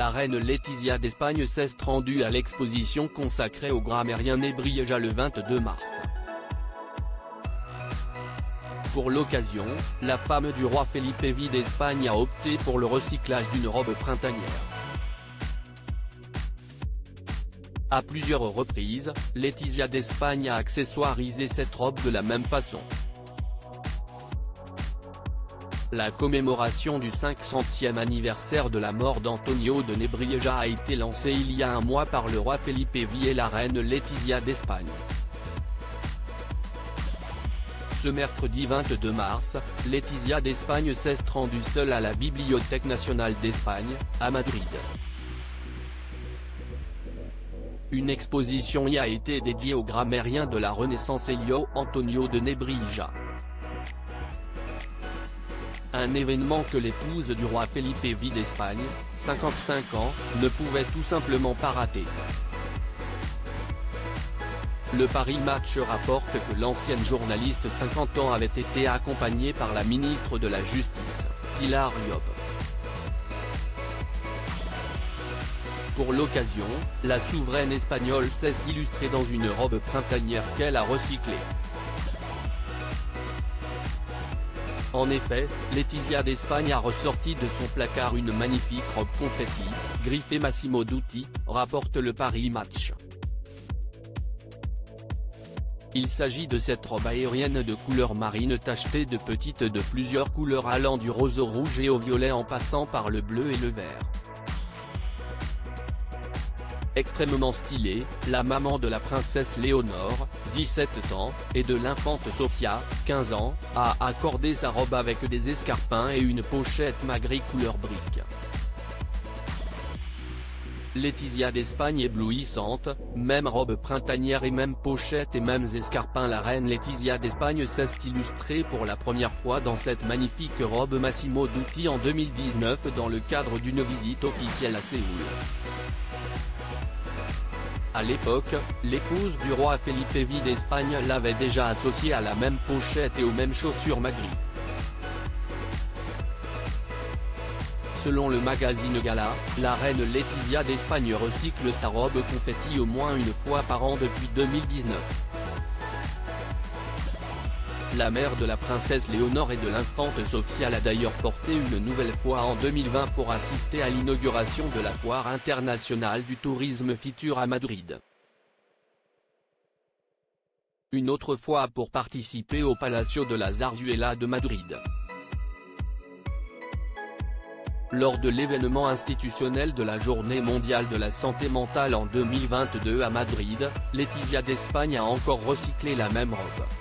la reine Laetitia d'Espagne s'est rendue à l'exposition consacrée au grammairien Nebrija le 22 mars. Pour l'occasion, la femme du roi Felipe V d'Espagne a opté pour le recyclage d'une robe printanière. À plusieurs reprises, Laetitia d'Espagne a accessoirisé cette robe de la même façon. La commémoration du 500e anniversaire de la mort d'Antonio de Nebrija a été lancée il y a un mois par le roi Felipe V et la reine Laetitia d'Espagne. Ce mercredi 22 mars, Laetitia d'Espagne s'est rendue seule à la Bibliothèque nationale d'Espagne, à Madrid. Une exposition y a été dédiée au grammairien de la Renaissance Elio Antonio de Nebrija. Un événement que l'épouse du roi Felipe V d'Espagne, 55 ans, ne pouvait tout simplement pas rater. Le Paris Match rapporte que l'ancienne journaliste 50 ans avait été accompagnée par la ministre de la Justice, Pilar Llop. Pour l'occasion, la souveraine espagnole s'est illustrée dans une robe printanière qu'elle a recyclée. En effet, Laetitia d'Espagne a ressorti de son placard une magnifique robe confetti, griffée Massimo Dutti, rapporte le Paris Match. Il s'agit de cette robe aérienne de couleur marine tachetée de petites de plusieurs couleurs allant du rose au rouge et au violet en passant par le bleu et le vert. Extrêmement stylée, la maman de la princesse Léonore, 17 ans, et de l'infante Sofia, 15 ans, a accordé sa robe avec des escarpins et une pochette magri couleur brique. Laetitia d'Espagne éblouissante, même robe printanière et même pochette et mêmes escarpins. La reine Laetitia d'Espagne s'est illustrée pour la première fois dans cette magnifique robe Massimo Dutti en 2019 dans le cadre d'une visite officielle à Séoul. À l'époque, l'épouse du roi Felipe V d'Espagne l'avait déjà associée à la même pochette et aux mêmes chaussures magri. Selon le magazine Gala, la reine Laetitia d'Espagne recycle sa robe confetti au moins une fois par an depuis 2019. La mère de la princesse Léonore et de l'infante Sofia l'a d'ailleurs porté une nouvelle fois en 2020 pour assister à l'inauguration de la foire internationale du tourisme Fitur à Madrid. Une autre fois pour participer au Palacio de la Zarzuela de Madrid. Lors de l'événement institutionnel de la Journée mondiale de la santé mentale en 2022 à Madrid, Laetitia d'Espagne a encore recyclé la même robe.